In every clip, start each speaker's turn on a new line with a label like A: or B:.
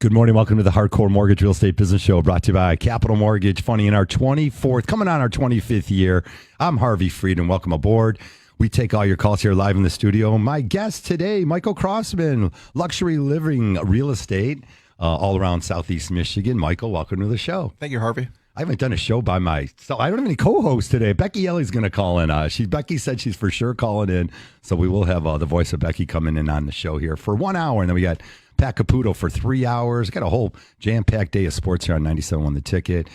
A: Good morning. Welcome to the Hardcore Mortgage Real Estate Business Show, brought to you by Capital Mortgage. Funny, in our 24th, coming on our 25th year, I'm Harvey Frieden. Welcome aboard. We take all your calls here live in the studio. My guest today, Michael Krausman, luxury living real estate all around Southeast Michigan. Michael, welcome to the show.
B: Thank you, Harvey.
A: I haven't done a show by myself. I don't have any co-hosts today. Becky Ellie's going to call in. Becky said she's for sure calling in, so we will have the voice of Becky coming in on the show here for 1 hour, and then we got Pat Caputo for 3 hours. Got a whole jam-packed day of sports here on 97.1 The Ticket.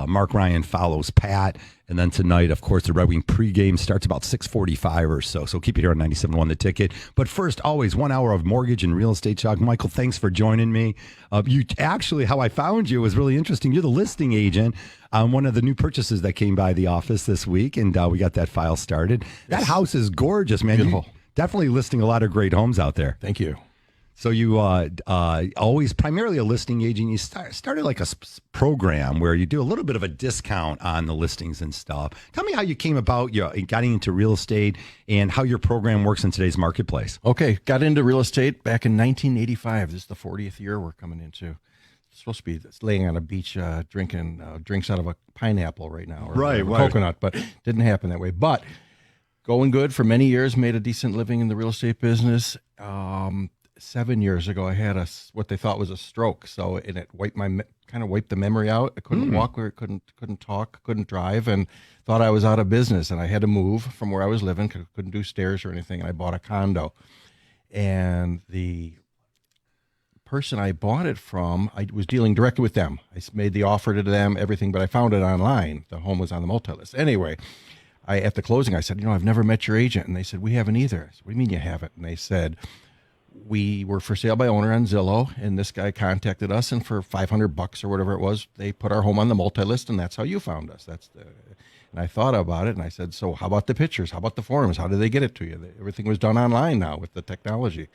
A: Mark Ryan follows Pat. And then tonight, of course, the Red Wing pregame starts about 6:45 or so. So keep it here on 97.1 The Ticket. But first, always 1 hour of mortgage and real estate talk. Michael, thanks for joining me. You actually, how I found you was really interesting. You're the listing agent on one of the new purchases that came by the office this week, and we got that file started. Yes. That house is gorgeous, man. Beautiful. You're definitely listing a lot of great homes out there.
B: Thank you.
A: So you always primarily a listing agent. You started like a program where you do a little bit of a discount on the listings and stuff. Tell me how you came about getting into real estate and how your program works in today's marketplace.
B: Okay, got into real estate back in 1985. This is the 40th year we're coming into. It's supposed to be laying on a beach drinking drinks out of a pineapple right now, or
A: right.
B: Coconut, but didn't happen that way. But going good for many years, made a decent living in the real estate business. 7 years ago, I had what they thought was a stroke. So it wiped the memory out. I couldn't walk, couldn't talk, couldn't drive, and thought I was out of business. And I had to move from where I was living. Couldn't do stairs or anything. And I bought a condo. And the person I bought it from, I was dealing directly with them. I made the offer to them, everything, but I found it online. The home was on the multi-list. Anyway, at the closing, I said, I've never met your agent. And they said, we haven't either. I said, what do you mean you haven't? And they said, we were for sale by owner on Zillow, and this guy contacted us, and for $500 or whatever it was, they put our home on the multi-list, and that's how you found us. And I thought about it, and I said, so how about the pictures? How about the forms? How did they get it to you? Everything was done online now with the technology.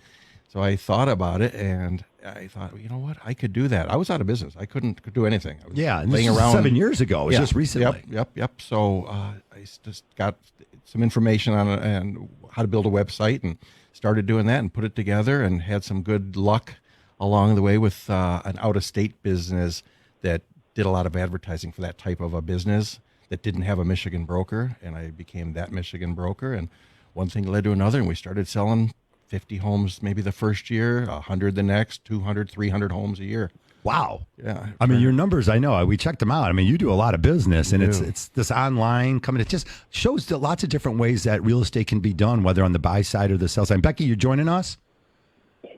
B: So I thought about it, and I thought, you know what? I could do that. I was out of business. I couldn't do anything. I was
A: and laying around 7 years ago. It was just recently.
B: Yep. So I just got some information on it and how to build a website, and started doing that and put it together, and had some good luck along the way with an out-of-state business that did a lot of advertising for that type of a business that didn't have a Michigan broker, and I became that Michigan broker, and one thing led to another, and we started selling 50 homes maybe the first year, 100 the next, 200, 300 homes a year.
A: Wow.
B: Yeah.
A: I mean, your numbers, I know. We checked them out. I mean, you do a lot of business, and it's this online coming. It just shows that lots of different ways that real estate can be done, whether on the buy side or the sell side. Becky, you're joining us?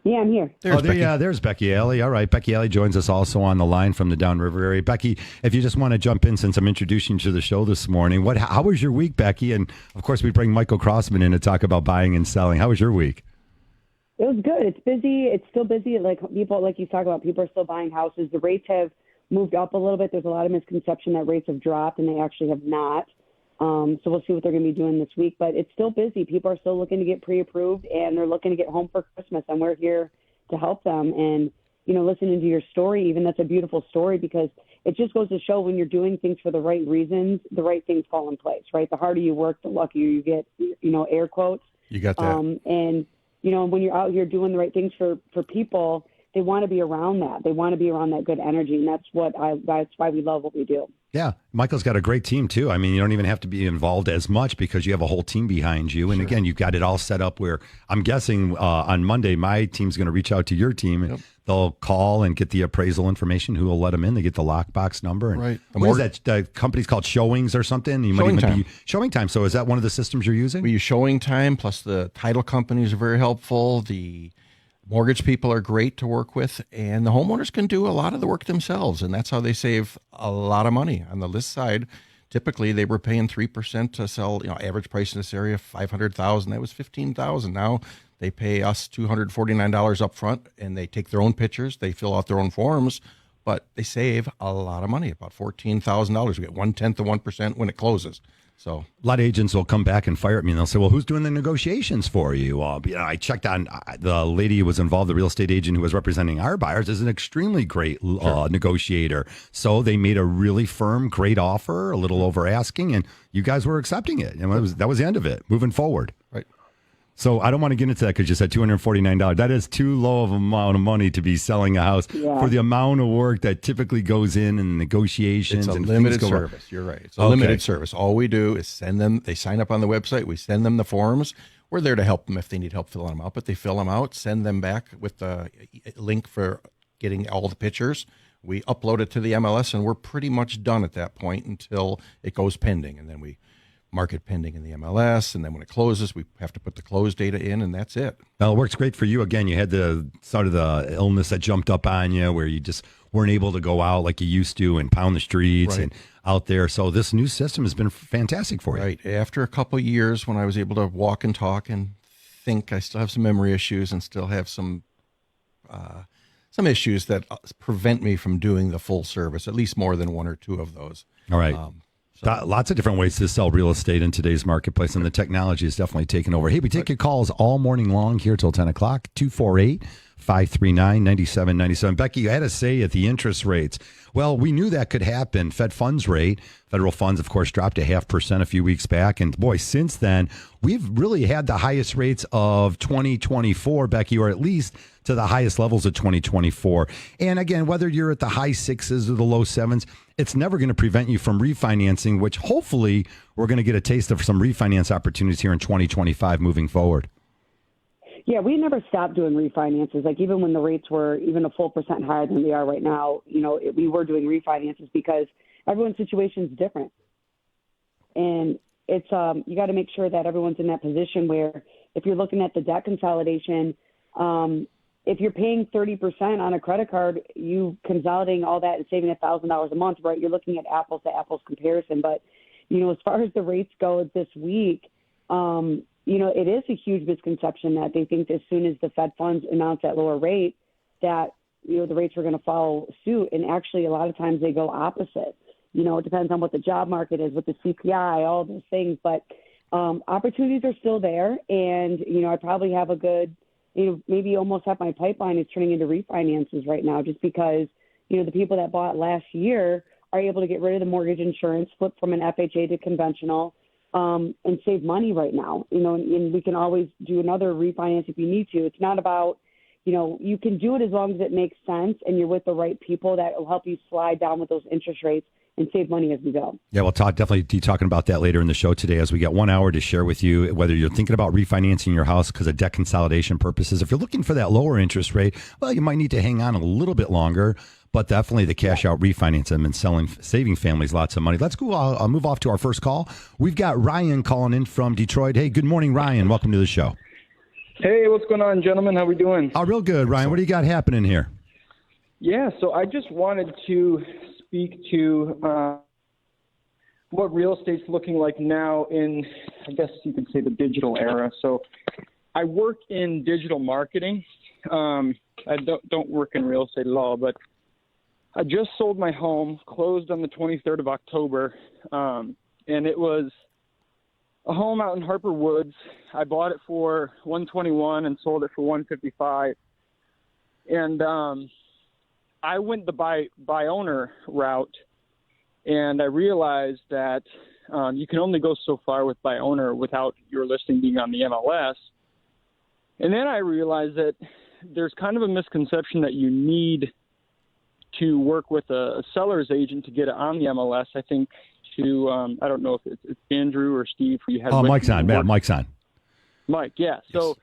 C: Yeah, I'm here.
A: There's Becky Alley. All right. Becky Alley joins us also on the line from the Downriver area. Becky, if you just want to jump in since I'm introducing you to the show this morning, how was your week, Becky? And, of course, we bring Michael Krausman in to talk about buying and selling. How was your week?
C: It was good. It's busy. It's still busy. Like people, like you talk about, people are still buying houses. The rates have moved up a little bit. There's a lot of misconception that rates have dropped, and they actually have not. So we'll see what they're going to be doing this week. But it's still busy. People are still looking to get pre-approved, and they're looking to get home for Christmas, and we're here to help them. And, listening to your story, even that's a beautiful story, because it just goes to show when you're doing things for the right reasons, the right things fall in place, right? The harder you work, the luckier you get, air quotes.
B: You got that.
C: And when you're out here doing the right things for people, they want to be around that. They want to be around that good energy, and that's why we love what we do.
A: Yeah, Michael's got a great team, too. I mean, you don't even have to be involved as much because you have a whole team behind you. And again, you've got it all set up where I'm guessing on Monday, my team's going to reach out to your team. And they'll call and get the appraisal information. Who will let them in? They get the lockbox number. And
B: right.
A: What is that? The company's called Showings or something? Showing Time. So is that one of the systems you're using?
B: We use Showing Time, plus the title companies are very helpful. The mortgage people are great to work with, and the homeowners can do a lot of the work themselves, and that's how they save a lot of money. On the list side, typically they were paying 3% to sell, average price in this area, $500,000. That was $15,000. Now they pay us $249 up front, and they take their own pictures, they fill out their own forms, but they save a lot of money, about $14,000. We get 1/10 of 1% when it closes. So
A: a lot of agents will come back and fire at me, and they'll say, well, who's doing the negotiations for you? I checked on the lady who was involved, the real estate agent who was representing our buyers, is an extremely great negotiator. So they made a really firm, great offer, a little over asking, and you guys were accepting it. And that was the end of it, moving forward.
B: Right.
A: So I don't want to get into that because you said $249. That is too low of an amount of money to be selling a house for the amount of work that typically goes in and negotiations.
B: It's a
A: and
B: limited
A: things go
B: service. You're right. It's a limited service. All we do is send them. They sign up on the website. We send them the forms. We're there to help them if they need help filling them out. But they fill them out, send them back with the link for getting all the pictures. We upload it to the MLS, and we're pretty much done at that point until it goes pending, and then we mark it pending in the MLS, and then when it closes, we have to put the close data in, and that's it.
A: Well, it works great for you. Again, you had the sort of the illness that jumped up on you where you just weren't able to go out like you used to and pound the streets and out there. So this new system has been fantastic for you.
B: Right. After a couple of years when I was able to walk and talk and think, I still have some memory issues and still have some issues that prevent me from doing the full service, at least more than one or two of those.
A: All right. Lots of different ways to sell real estate in today's marketplace, and the technology is definitely taking over. Hey, we take your calls all morning long here till 10 o'clock, 248-539-9797. Becky, you had to say at the interest rates. Well, we knew that could happen. Fed funds rate, federal funds, of course, dropped 0.5% a few weeks back. And boy, since then, we've really had the highest rates of 2024, Becky, or at least to the highest levels of 2024. And again, whether you're at the high sixes or the low sevens, it's never going to prevent you from refinancing, which hopefully we're going to get a taste of some refinance opportunities here in 2025 moving forward.
C: Yeah, we never stopped doing refinances. Like even when the rates were even a full percent higher than they are right now, we were doing refinances because everyone's situation is different. And it's you got to make sure that everyone's in that position where if you're looking at the debt consolidation, if you're paying 30% on a credit card, you consolidating all that and saving $1,000 a month, right? You're looking at apples to apples comparison. But, as far as the rates go this week, it is a huge misconception that they think as soon as the Fed funds announce that lower rate that, the rates are going to follow suit. And actually, a lot of times they go opposite. It depends on what the job market is, what the CPI, all those things. But opportunities are still there. And, I probably have a good, maybe almost half my pipeline is turning into refinances right now just because, the people that bought last year are able to get rid of the mortgage insurance, flip from an FHA to conventional, and save money right now, and we can always do another refinance if you need to. It's not about, you can do it as long as it makes sense and you're with the right people that will help you slide down with those interest rates and save money as we go. Yeah,
A: we'll definitely be talking about that later in the show today as we get 1 hour to share with you whether you're thinking about refinancing your house because of debt consolidation purposes. If you're looking for that lower interest rate, well, you might need to hang on a little bit longer, but definitely the cash out refinance them and saving families lots of money. Let's go. I'll move off to our first call. We've got Ryan calling in from Detroit. Hey, good morning, Ryan. Welcome to the show.
D: Hey, what's going on, gentlemen? How we doing?
A: Oh, real good, Ryan. What do you got happening here?
D: Yeah, so I just wanted to speak to what real estate's looking like now in, I guess you could say, the digital era. So I work in digital marketing. I don't work in real estate at all, but I just sold my home, closed on the 23rd of October, and it was a home out in Harper Woods. I bought it for $121 and sold it for $155. And I went the buy owner route, and I realized that you can only go so far with buy owner without your listing being on the MLS. And then I realized that there's kind of a misconception that you need to work with a seller's agent to get it on the MLS. I think I don't know if it's Andrew or Steve who you had.
A: Oh, Mike's on. Matt, Mike's on.
D: Mike, yeah. So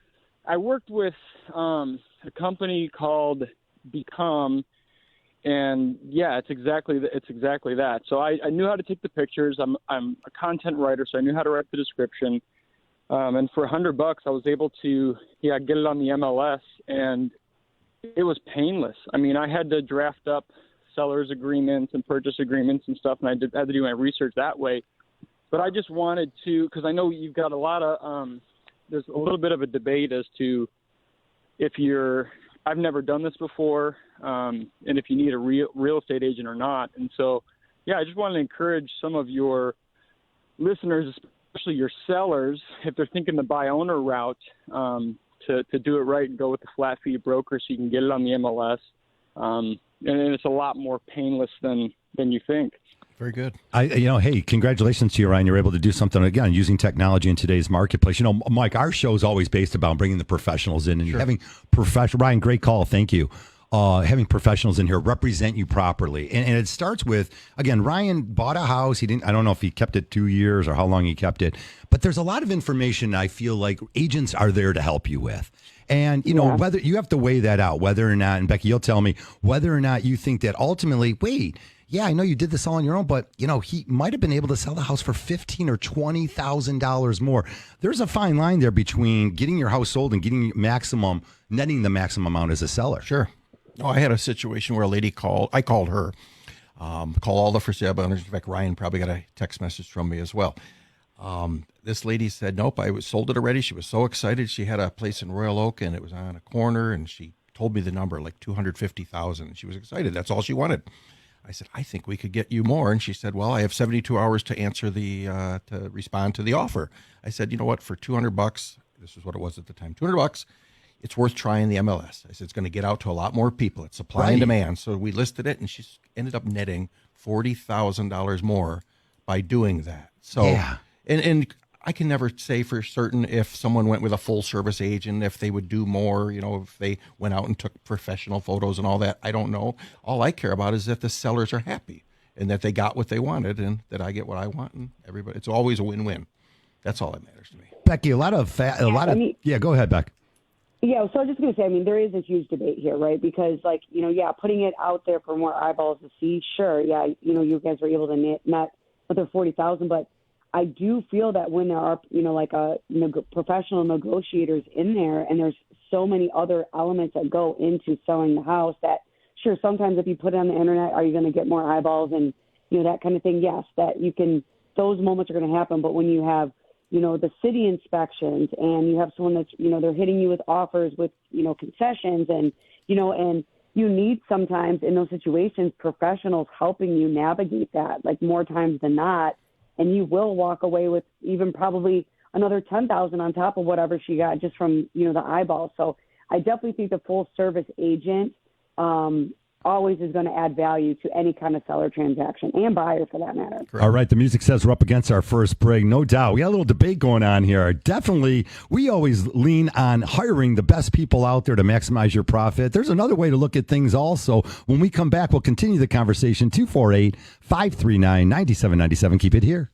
D: I worked with a company called Become, and yeah, it's exactly that. So I knew how to take the pictures. I'm a content writer, so I knew how to write the description. And for $100, I was able to get it on the MLS, and it was painless. I mean, I had to draft up seller's agreements and purchase agreements and stuff, and I had to do my research that way. But I just wanted to, because I know you've got a lot of, there's a little bit of a debate as to I've never done this before, and if you need a real estate agent or not. And so, yeah, I just wanted to encourage some of your listeners, especially your sellers, if they're thinking the buy owner route, to do it right and go with the flat fee broker so you can get it on the MLS. And it's a lot more painless than you think.
B: Very good.
A: Hey, congratulations to you, Ryan. You're able to do something again using technology in today's marketplace. Mike, our show is always based about bringing the professionals in and having professional. Ryan, great call. Thank you. Having professionals in here represent you properly, and it starts with, again, Ryan bought a house. He didn't. I don't know if he kept it 2 years or how long he kept it, but there's a lot of information I feel like agents are there to help you with. And, whether you have to weigh that out, whether or not, and Becky, you'll tell me whether or not you think that ultimately, wait. Yeah, I know you did this all on your own, but he might have been able to sell the house for $15,000 or $20,000 more. There's a fine line there between getting your house sold and getting netting the maximum amount as a seller.
B: Sure. Oh, I had a situation where a lady called. I called her. Call all the for sale owners. In fact, Ryan probably got a text message from me as well. This lady said, "Nope, I sold it already." She was so excited. She had a place in Royal Oak, and it was on a corner, and she told me the number, like $250,000. She was excited. That's all she wanted. I said, "I think we could get you more." And she said, "Well, I have 72 hours to answer to respond to the offer." I said, "You know what? For $200, this is what it was at the time, $200, it's worth trying the MLS." I said, "It's going to get out to a lot more people. It's supply and demand." So we listed it, and she ended up netting $40,000 more by doing that. So,
A: yeah.
B: And I can never say for certain if someone went with a full service agent, if they would do more, if they went out and took professional photos and all that. I don't know. All I care about is that the sellers are happy and that they got what they wanted and that I get what I want, and everybody. It's always a win-win. That's all that matters to me.
A: Becky, go ahead, Beck.
C: Yeah, so I was just going to say, there is a huge debate here, right? Because, putting it out there for more eyeballs to see, sure, you guys were able to net another 40,000, but I do feel that when there are, professional negotiators in there, and there's so many other elements that go into selling the house that, sure, sometimes if you put it on the internet, are you going to get more eyeballs and, that kind of thing? Yes, those moments are going to happen. But when you have, the city inspections and you have someone that's, they're hitting you with offers with, concessions and you need sometimes in those situations professionals helping you navigate that, like more times than not. And you will walk away with even probably another $10,000 on top of whatever she got just from, the eyeballs. So I definitely think the full service agent always is going to add value to any kind of seller transaction and buyer for that matter.
A: Correct. All right. The music says we're up against our first break. No doubt. We got a little debate going on here. Definitely. We always lean on hiring the best people out there to maximize your profit. There's another way to look at things also. When we come back, we'll continue the conversation. 248-539-9797. Keep it here.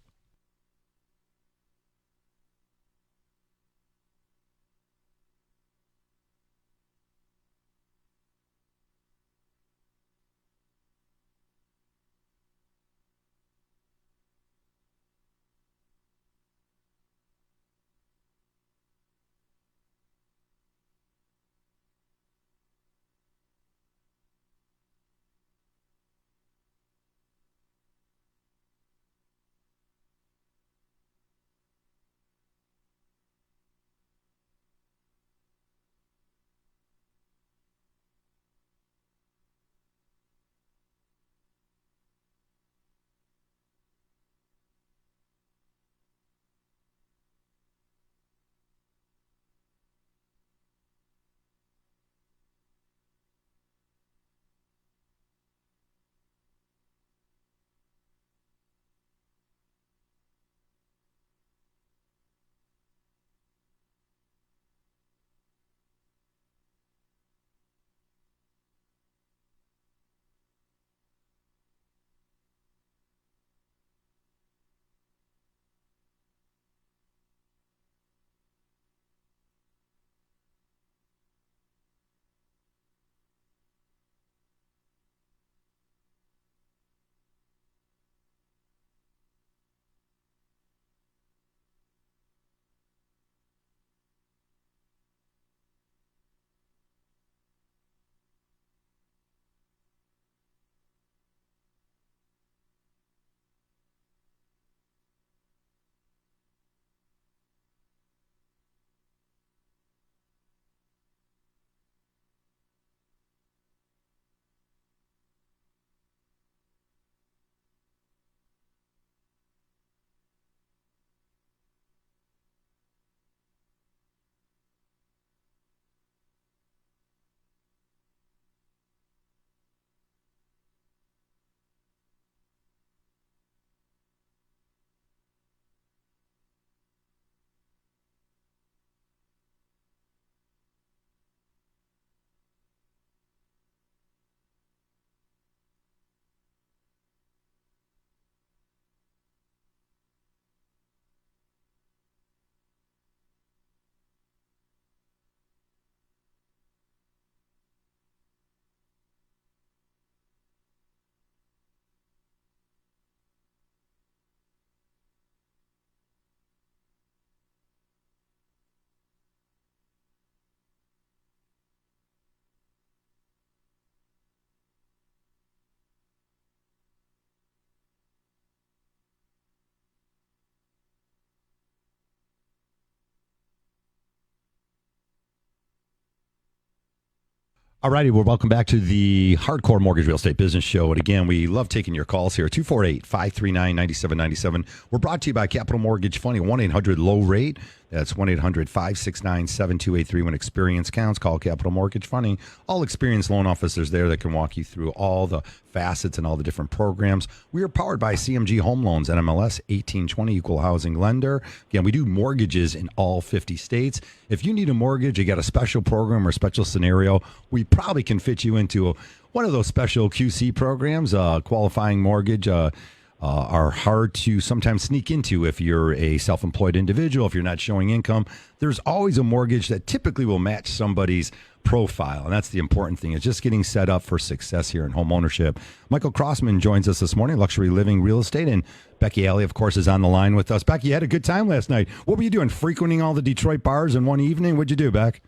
A: All righty, well, welcome back to the Hardcore Mortgage Real Estate Business Show. And again, we love taking your calls here, 248-539-9797. We're brought to you by Capital Mortgage Funding, 1-800-LOW-RATE. That's 1-800-569-7283. When experience counts, call Capital Mortgage Funding. All experienced loan officers there that can walk you through all the facets and all the different programs. We are powered by CMG Home Loans, NMLS 1820, equal housing lender. Again, we do mortgages in all 50 states. If you need a mortgage, you got a special program or special scenario, we probably can fit you into one of those special QC programs. Qualifying mortgage are hard to sometimes sneak into if you're a self-employed individual, if you're not showing income. There's always a mortgage that typically will match somebody's profile, and that's the important thing. It's just getting set up for success here in home ownership. Michael Krausman joins us this morning, Luxury Living Real Estate, and Becky Alley, of course, is on the line with us. Becky, you had a good time last night. What were you doing, frequenting all the Detroit bars in one evening? What'd you do, Beck?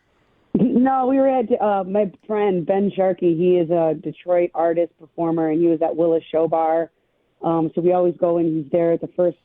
C: No, we were at my friend Ben Sharkey. He is a Detroit artist, performer, and he was at Willis Show Bar. So we always go and he's there at the first,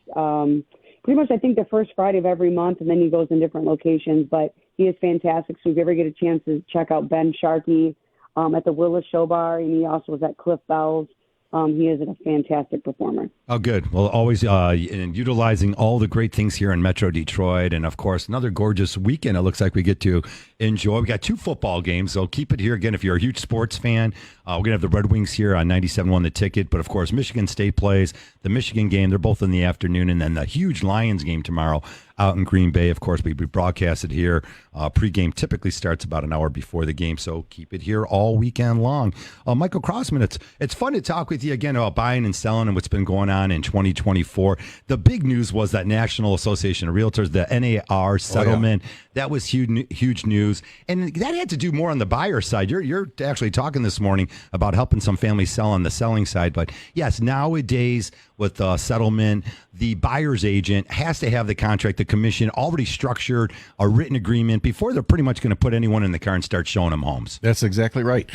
C: pretty much I think the first Friday of every month, and then he goes in different locations. But he is fantastic. So if you ever get a chance to check out Ben Sharkey at the Willis Show Bar, and he also was at Cliff Bell's. He is a fantastic performer. Oh,
A: good. Well, always in utilizing all the great things here in Metro Detroit. And, of course, another gorgeous weekend it looks like we get to enjoy. We got 2 football games, so keep it here. Again, if you're a huge sports fan, we're going to have the Red Wings here on 97.1 The Ticket. But, of course, Michigan State plays the Michigan game. They're both in the afternoon. And then the huge Lions game tomorrow out in Green Bay. Of course, we broadcast it here. Pregame typically starts about an hour before the game, so keep it here all weekend long. Michael Krausman, it's fun to talk with you again about buying and selling and what's been going on in 2024. The big news was that National Association of Realtors, the NAR settlement. That was huge news, and that had to do more on the buyer side. You're actually talking this morning about helping some families sell on the selling side, but yes, nowadays with the settlement, the buyer's agent has to have the contract, the commission already structured, a written agreement before they're pretty much going to put anyone in the car and start showing them homes.
B: That's exactly right.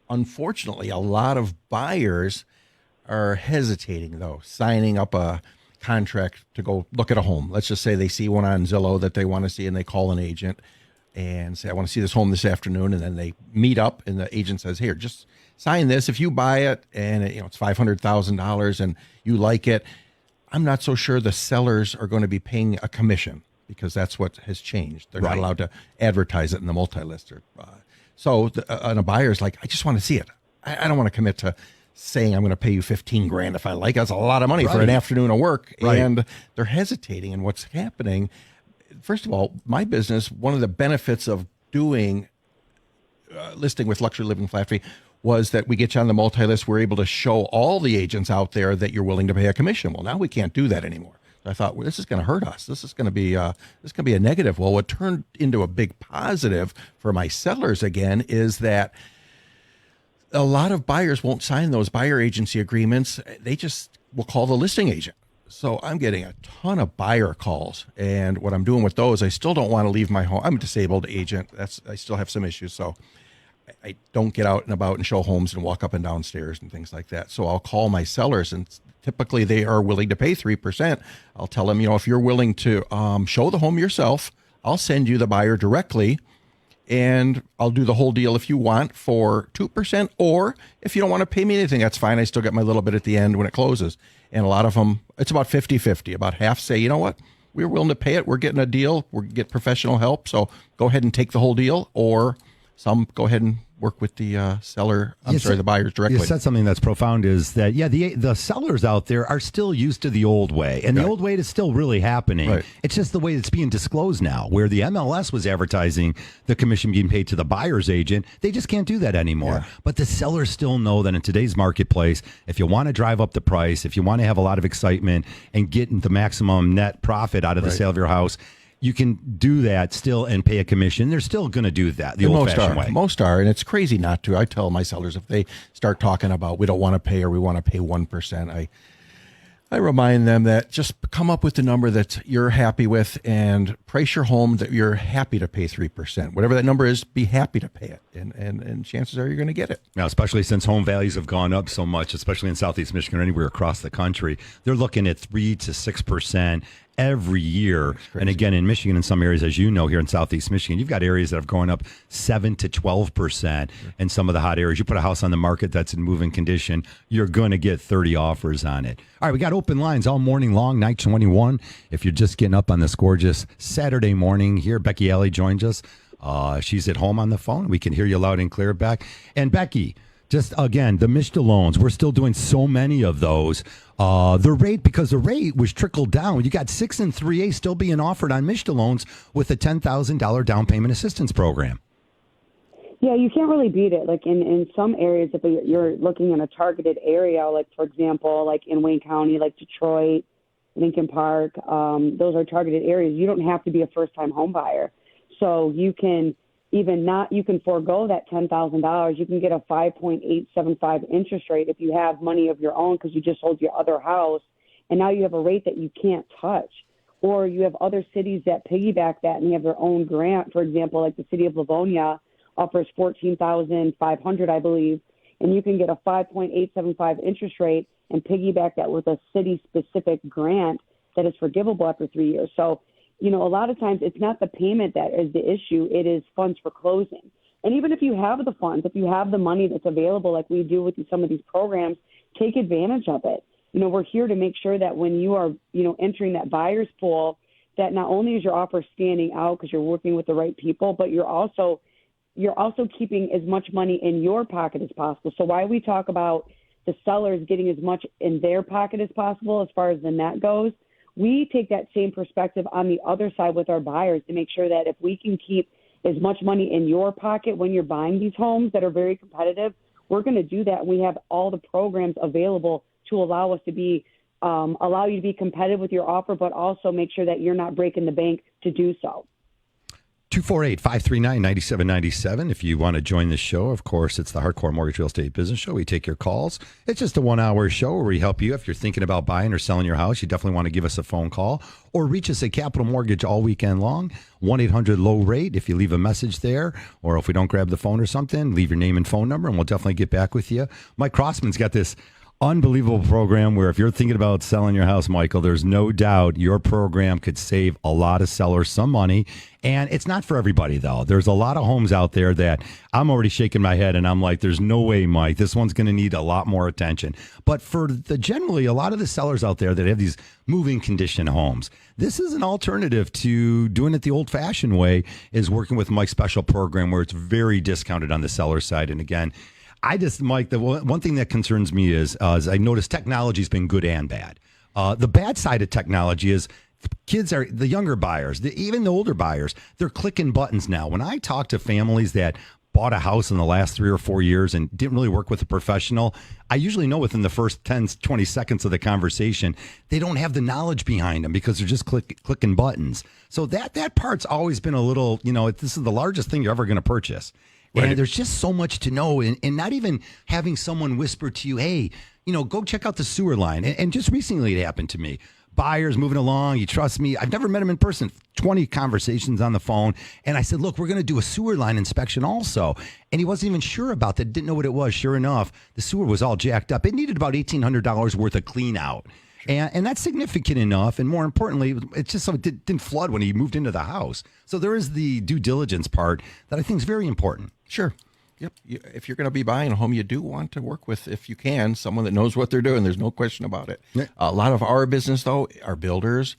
B: Unfortunately, a lot of buyers are hesitating, though, signing up a contract to go look at a home. Let's just say they see one on Zillow that they want to see, and they call an agent and say, I want to see this home this afternoon. And then they meet up, and the agent says, here, just sign this. If you buy it and it's $500,000 and you like it, I'm not so sure the sellers are going to be paying a commission, because that's what has changed. They're not allowed to advertise it in the multi-lister. And a buyer's like, I just want to see it. I don't want to commit to saying I'm going to pay you $15,000 if I like it. That's a lot of money for an afternoon of work. And they're hesitating. And what's happening, first of all, my business, one of the benefits of doing listing with Luxury Living Flat Fee was that we get you on the multi-list. We're able to show all the agents out there that you're willing to pay a commission. Well, now we can't do that anymore. I thought, well, this is going to hurt us. This is going to be a negative. Well, what turned into a big positive for my sellers again is that a lot of buyers won't sign those buyer agency agreements. They just will call the listing agent. So I'm getting a ton of buyer calls, and what I'm doing with those, I still don't want to leave my home. I'm a disabled agent. I still have some issues, so I don't get out and about and show homes and walk up and down stairs and things like that. So I'll call my sellers, and typically they are willing to pay 3%. I'll tell them, if you're willing to show the home yourself, I'll send you the buyer directly, and I'll do the whole deal if you want for 2%, or if you don't want to pay me anything, that's fine. I still get my little bit at the end when it closes. And a lot of them, it's about 50-50. About half say, you know what, we're willing to pay it. We're getting a deal. We're get professional help. So go ahead and take the whole deal. Or some go ahead and work with the seller. The buyers directly.
A: You said something that's profound is that, the sellers out there are still used to the old way. And the old way is still really happening. Right. It's just the way it's being disclosed now, where the MLS was advertising the commission being paid to the buyer's agent. They just can't do that anymore. Yeah. But the sellers still know that in today's marketplace, if you want to drive up the price, if you want to have a lot of excitement and get the maximum net profit out of the sale of your house, you can do that still and pay a commission. They're still going to do that the old-fashioned way.
B: Most are, and it's crazy not to. I tell my sellers if they start talking about we don't want to pay or we want to pay 1%, I remind them that just come up with the number that you're happy with and price your home that you're happy to pay 3%. Whatever that number is, be happy to pay it, and chances are you're going to get it.
A: Now, especially since home values have gone up so much, especially in Southeast Michigan or anywhere across the country, they're looking at 3 to 6%. every year. And again, in Michigan, in some areas, as you know, here in Southeast Michigan, you've got areas that have gone up 7 to 12%. In some of the hot areas, you put a house on the market that's in moving condition, you're going to get 30 offers on it. All right, we got open lines all morning long, night 21. If you're just getting up on this gorgeous Saturday morning here, Becky Alley joins us. She's at home on the phone. We can hear you loud and clear, Beck. And Becky, just again, the Mishta loans, we're still doing so many of those. Because the rate was trickled down. You got 6 and 3A still being offered on Mishta loans with a $10,000 down payment assistance program.
C: Yeah, you can't really beat it. Like in some areas, if you're looking in a targeted area, like for example, like in Wayne County, like Detroit, Lincoln Park, those are targeted areas. You don't have to be a first-time home buyer. So you can you can forego that $10,000. You can get a 5.875 interest rate if you have money of your own because you just sold your other house, and now you have a rate that you can't touch. Or you have other cities that piggyback that and they have their own grant. For example, like the city of Livonia offers $14,500, I believe, and you can get a 5.875 interest rate and piggyback that with a city-specific grant that is forgivable after 3 years. So, a lot of times it's not the payment that is the issue. It is funds for closing. And even if you have the funds, if you have the money that's available like we do with some of these programs, take advantage of it. We're here to make sure that when you are, entering that buyer's pool, that not only is your offer standing out because you're working with the right people, but you're also keeping as much money in your pocket as possible. So why we talk about the sellers getting as much in their pocket as possible as far as the net goes, we take that same perspective on the other side with our buyers to make sure that if we can keep as much money in your pocket when you're buying these homes that are very competitive, we're going to do that. We have all the programs available to allow us to be allow you to be competitive with your offer, but also make sure that you're not breaking the bank to do so.
A: 248-539-9797. If you want to join the show, of course, it's the Hardcore Mortgage Real Estate Business Show. We take your calls. It's just a 1-hour show where we help you. If you're thinking about buying or selling your house, you definitely want to give us a phone call or reach us at Capital Mortgage all weekend long. 1-800-LOW-RATE if you leave a message there, or if we don't grab the phone or something, leave your name and phone number, and we'll definitely get back with you. Mike Krausman's got this unbelievable program where if you're thinking about selling your house, Michael, there's no doubt your program could save a lot of sellers some money. And it's not for everybody, though. There's a lot of homes out there that I'm already shaking my head and I'm like, there's no way, Mike, this one's going to need a lot more attention. But for generally a lot of the sellers out there that have these moving condition homes, this is an alternative to doing it the old fashioned way, is working with Mike's special program where it's very discounted on the seller side. And again, Mike, the one thing that concerns me is I noticed technology's been good and bad. The bad side of technology is the younger buyers, even the older buyers, they're clicking buttons now. When I talk to families that bought a house in the last 3 or 4 years and didn't really work with a professional, I usually know within the first 10, 20 seconds of the conversation, they don't have the knowledge behind them because they're just clicking buttons. So that part's always been a little, this is the largest thing you're ever going to purchase. Right. And there's just so much to know, and not even having someone whisper to you, hey, go check out the sewer line. And just recently it happened to me. Buyers moving along, you trust me. I've never met him in person, 20 conversations on the phone. And I said, look, we're going to do a sewer line inspection also. And he wasn't even sure about that, didn't know what it was. Sure enough, the sewer was all jacked up. It needed about $1,800 worth of clean out. And that's significant enough. And more importantly, it's just so it didn't flood when he moved into the house. So there is the due diligence part that I think is very important.
B: Sure. Yep. If you're going to be buying a home, you do want to work with, if you can, someone that knows what they're doing. There's no question about it. Yeah. A lot of our business, though, are builders,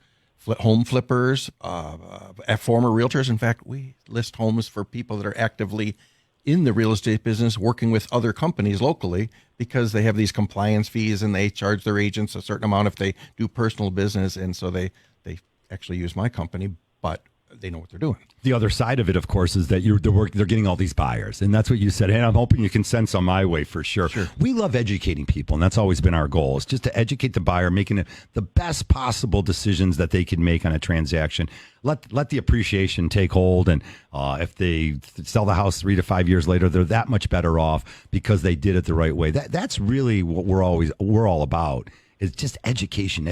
B: home flippers, former realtors. In fact, we list homes for people that are actively in the real estate business, working with other companies locally, because they have these compliance fees and they charge their agents a certain amount if they do personal business. And so they actually use my company, but they know what they're doing.
A: The other side of it, of course, is that they're getting all these buyers. And that's what you said. Hey, I'm hoping you can send some my way for sure. We love educating people, and that's always been our goal, is just to educate the buyer, making it the best possible decisions that they can make on a transaction. Let the appreciation take hold. And if they sell the house 3 to 5 years later, they're that much better off because they did it the right way. That's really what we're all about. It's just education,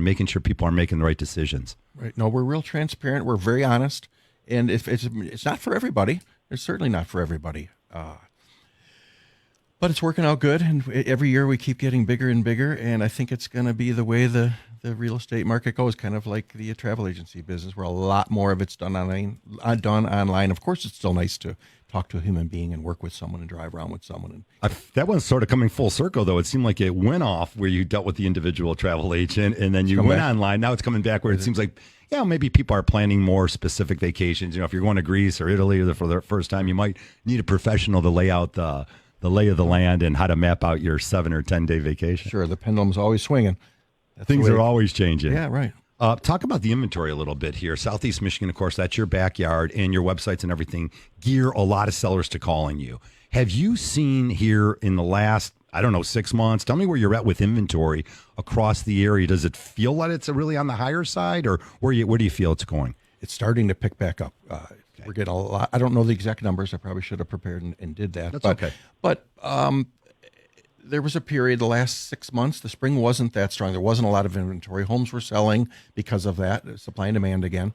A: making sure people are making the right decisions.
B: Right. No, we're real transparent. We're very honest. And if it's not for everybody, it's certainly not for everybody. But it's working out good, and every year we keep getting bigger and bigger, and I think it's going to be the way the real estate market goes, kind of like the travel agency business, where a lot more of it's done online. Of course, it's still nice to talk to a human being and work with someone and drive around with someone.
A: That one's sort of coming full circle, though. It seemed like it went off where you dealt with the individual travel agent, and then you went online. Now it's coming back where it seems like, maybe people are planning more specific vacations. If you're going to Greece or Italy for the first time, you might need a professional to lay out the lay of the land and how to map out your 7 or 10 day vacation.
B: Sure, the pendulum's always swinging.
A: Things are always changing.
B: Yeah, right.
A: Talk about the inventory a little bit here. Southeast Michigan, of course, that's your backyard, and your websites and everything gear a lot of sellers to calling you. Have you seen here in the last, 6 months, tell me where you're at with inventory across the area. Does it feel like it's really on the higher side, or where do you feel it's going?
B: It's starting to pick back up. We're getting a lot. I don't know the exact numbers. I probably should have prepared and did that.
A: That's okay.
B: But there was a period, the last 6 months, the spring wasn't that strong. There wasn't a lot of inventory. Homes were selling because of that, supply and demand again.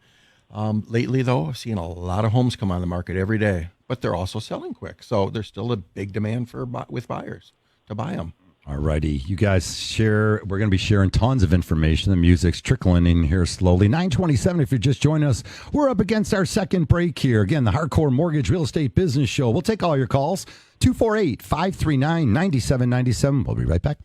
B: Lately, though, I've seen a lot of homes come on the market every day, but they're also selling quick. So there's still a big demand with buyers to buy them.
A: All righty. You guys share. We're going to be sharing tons of information. The music's trickling in here slowly. 9:27, if you're just joining us, we're up against our second break here. Again, the Hardcore Mortgage Real Estate Business Show. We'll take all your calls. 248-539-9797. We'll be right back.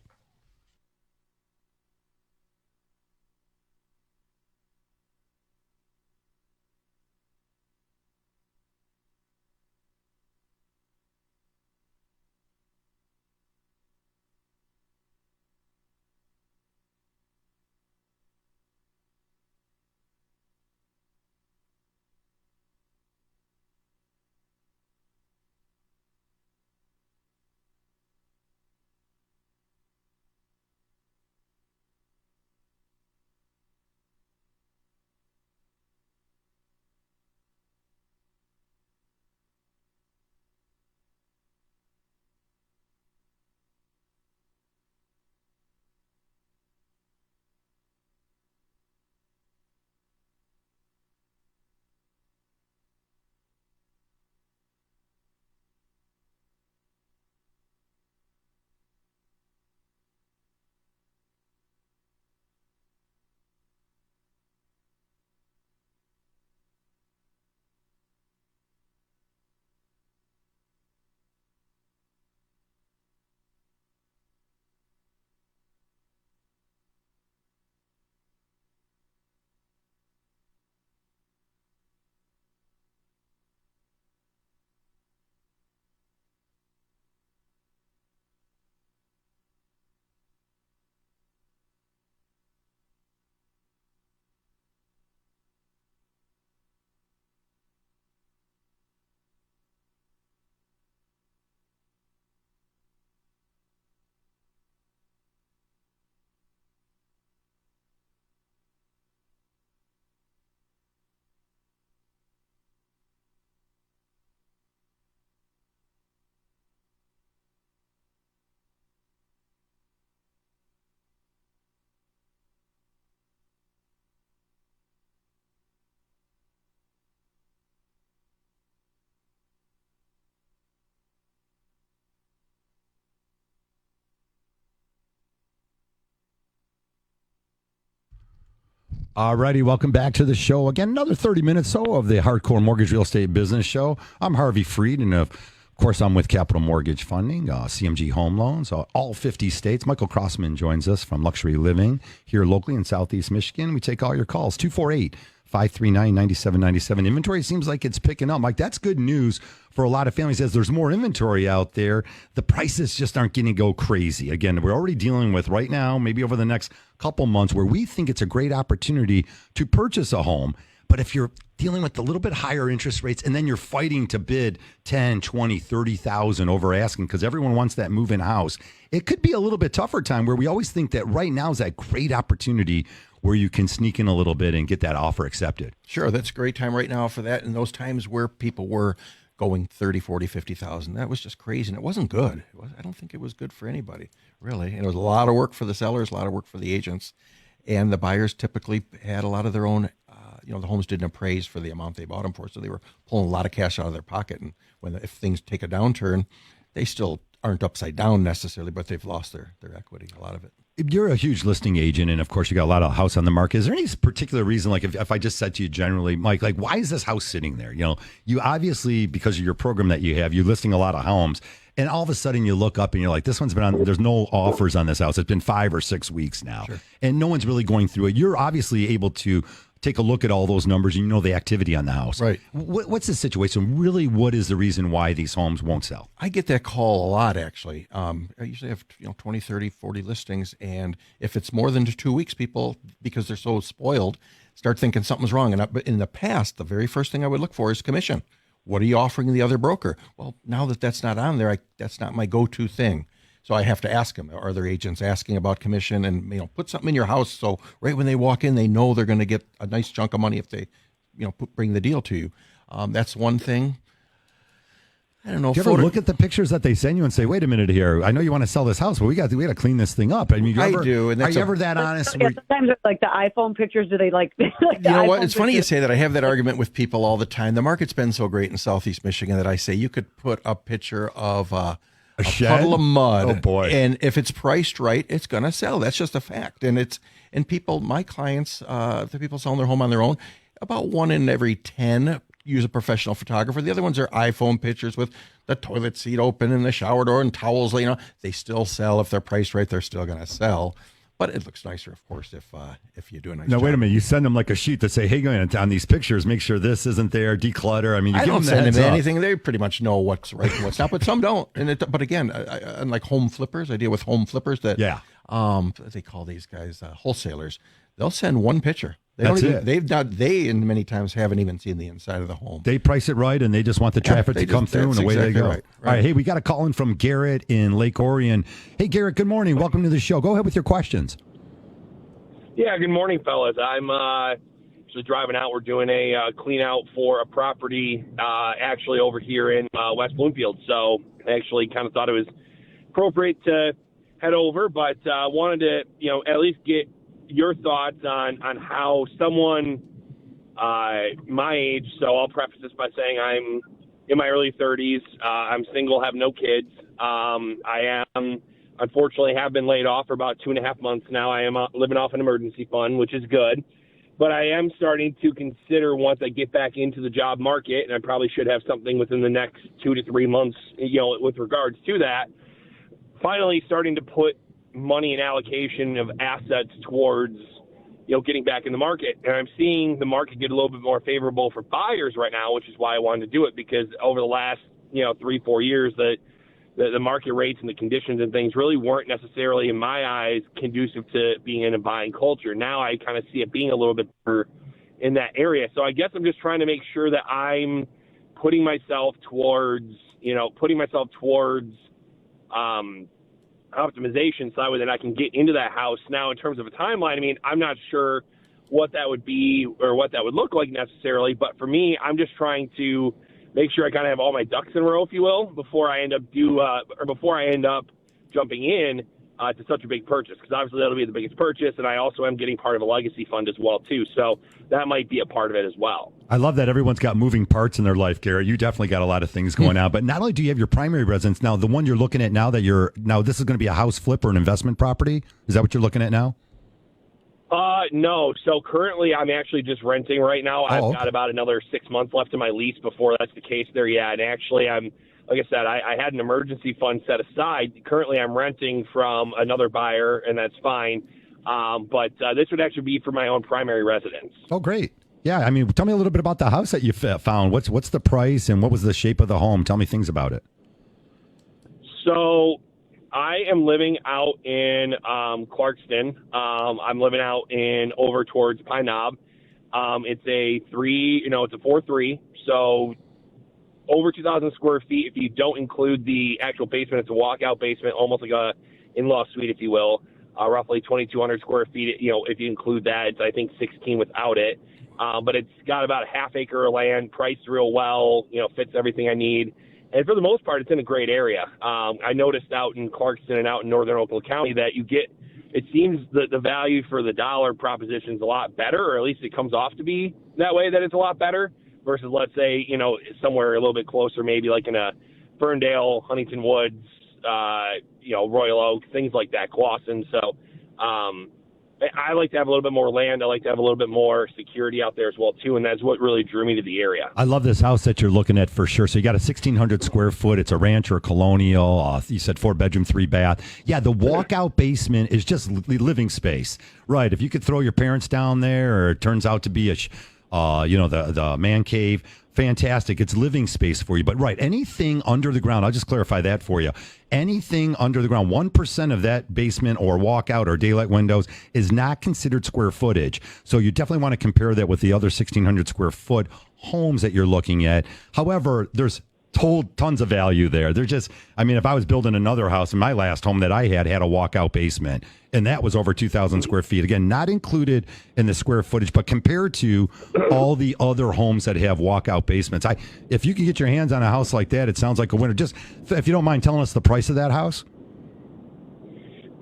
A: Alrighty, welcome back to the show. Again, another 30 minutes of the Hardcore Mortgage Real Estate Business Show. I'm Harvey Freed, and of course, I'm with Capital Mortgage Funding, CMG Home Loans, all 50 states. Michael Krausman joins us from Luxury Living here locally in Southeast Michigan. We take all your calls, 248-539-9797. Inventory seems like it's picking up. Mike, that's good news for a lot of families as there's more inventory out there. The prices just aren't going to go crazy. Again, we're already dealing with right now, maybe over the next couple months, where we think it's a great opportunity to purchase a home. But if you're dealing with a little bit higher interest rates and then you're fighting to bid 10, 20, 30,000 over asking because everyone wants that move-in house, it could be a little bit tougher time where we always think that right now is that great opportunity where you can sneak in a little bit and get that offer accepted.
B: Sure, that's a great time right now for that. And those times where people were going 30, 40, 50,000, that was just crazy. And it wasn't good. I don't think it was good for anybody, really. And it was a lot of work for the sellers, a lot of work for the agents. And the buyers typically had a lot of their own, the homes didn't appraise for the amount they bought them for. So they were pulling a lot of cash out of their pocket. And if things take a downturn, they still aren't upside down necessarily, but they've lost their equity, a lot of it.
A: You're a huge listing agent, and of course, you got a lot of house on the market. Is there any particular reason, like if I just said to you generally, Mike, like why is this house sitting there? You obviously, because of your program that you have, you're listing a lot of homes, and all of a sudden you look up and you're like, this one's been on, there's no offers on this house. It's been 5 or 6 weeks now,
B: Sure.
A: and no one's really going through it. You're obviously able to take a look at all those numbers, and you know the activity on the house.
B: Right.
A: What's the situation? Really, what is the reason why these homes won't sell?
B: I get that call a lot, actually. I usually have 20, 30, 40 listings, and if it's more than 2 weeks, people, because they're so spoiled, start thinking something's wrong. But in the past, the very first thing I would look for is commission. What are you offering the other broker? Well, now that's not on there, that's not my go-to thing. So I have to ask them, are there agents asking about commission? And, put something in your house so right when they walk in, they know they're going to get a nice chunk of money if they, bring the deal to you. That's one thing. I don't know.
A: Do you ever look at the pictures that they send you and say, wait a minute here, I know you want to sell this house, but we got to clean this thing up. I mean,
B: I do. And
A: are you ever that honest?
C: Yeah, sometimes it's like the iPhone pictures. Do they like? Like
B: you know what?
C: iPhone
B: It's funny you
C: pictures?
B: say that. I have that argument with people all the time. The market's been so great in Southeast Michigan that I say you could put a picture of a
A: shed?
B: puddle of mud.
A: Oh, boy.
B: And if it's priced right, it's going to sell. That's just a fact. And people, my clients, the people selling their home on their own, about 1 in every 10 use a professional photographer. The other ones are iPhone pictures with the toilet seat open and the shower door and towels. They still sell. If they're priced right, they're still going to sell. But it looks nicer, of course, if you do a nice job.
A: Now, wait a minute. You send them like a sheet that say, hey, go in on these pictures, make sure this isn't there, declutter. I mean, you
B: I
A: give
B: don't
A: them the
B: send
A: heads
B: them
A: up.
B: anything. They pretty much know what's right and what's not, but some don't. But again, unlike home flippers, I deal with home flippers that, they call these guys wholesalers. They'll send one picture. They many times haven't even seen the inside of the home.
A: They price it right, and they just want the traffic to come through, and away they go.
B: Right.
A: All right, hey, we got a call in from Garrett in Lake Orion. Hey, Garrett, good morning. Welcome to the show. Go ahead with your questions.
E: Yeah, good morning, fellas. I'm just driving out. We're doing a clean out for a property actually over here in West Bloomfield. So I actually kind of thought it was appropriate to head over, but wanted to, at least get your thoughts on how someone my age, so I'll preface this by saying I'm in my early 30s. I'm single, have no kids. I am, unfortunately, have been laid off for about 2.5 months now. I am living off an emergency fund, which is good. But I am starting to consider once I get back into the job market, and I probably should have something within the next 2 to 3 months, with regards to that, finally starting to put money and allocation of assets towards, getting back in the market. And I'm seeing the market get a little bit more favorable for buyers right now, which is why I wanted to do it, because over the last, 3-4 years, the market rates and the conditions and things really weren't necessarily, in my eyes, conducive to being in a buying culture. Now I kind of see it being a little bit better in that area. So I guess I'm just trying to make sure that I'm putting myself towards optimization so that way that I can get into that house. Now, in terms of a timeline, I mean, I'm not sure what that would be or what that would look like necessarily, but for me, I'm just trying to make sure I kind of have all my ducks in a row, if you will, before I end up jumping in to such a big purchase, because obviously that'll be the biggest purchase, and I also am getting part of a legacy fund as well too, so that might be a part of it as well.
A: I love that everyone's got moving parts in their life, Garrett. You definitely got a lot of things going on, but not only do you have your primary residence now, the one you're looking at now this is going to be a house flip or an investment property. Is that what you're looking at now?
E: No. So currently I'm actually just renting right now. I've got about another 6 months left in my lease before that's the case there. Yeah. And actually like I said, I had an emergency fund set aside. Currently I'm renting from another buyer, and that's fine. But this would actually be for my own primary residence.
A: Oh, great. Yeah. I mean, tell me a little bit about the house that you found. What's the price and what was the shape of the home? Tell me things about it.
E: So I am living out in Clarkston. I'm living out over towards Pine Knob. It's a 4-3, so over 2,000 square feet. If you don't include the actual basement, it's a walkout basement, almost like a in-law suite, if you will. Roughly 2,200 square feet. If you include that, it's I think 16 without it. But it's got about a half acre of land, priced real well. Fits everything I need. And for the most part, it's in a great area. I noticed out in Clarkston and out in northern Oakland County that it seems that the value for the dollar proposition is a lot better, or at least it comes off to be that way, that it's a lot better versus, let's say, somewhere a little bit closer, maybe like in a Ferndale, Huntington Woods, Royal Oak, things like that, Clawson. So I like to have a little bit more land. I like to have a little bit more security out there as well, too, and that's what really drew me to the area.
A: I love this house that you're looking at for sure. So you got a 1,600 square foot. It's a ranch or a colonial. You said 4-bedroom, 3-bath. Yeah, the walkout basement is just living space. Right, if you could throw your parents down there, or it turns out to be the man cave, fantastic. It's living space for you. But right, anything under the ground, I'll just clarify that for you. Anything under the ground, 1% of that basement or walkout or daylight windows is not considered square footage. So you definitely want to compare that with the other 1,600 square foot homes that you're looking at. However, there's tons of value there. They're just, if I was building another house, in my last home that I had a walkout basement, and that was over 2,000 square feet. Again, not included in the square footage, but compared to all the other homes that have walkout basements, if you can get your hands on a house like that, it sounds like a winner. Just, if you don't mind telling us the price of that house.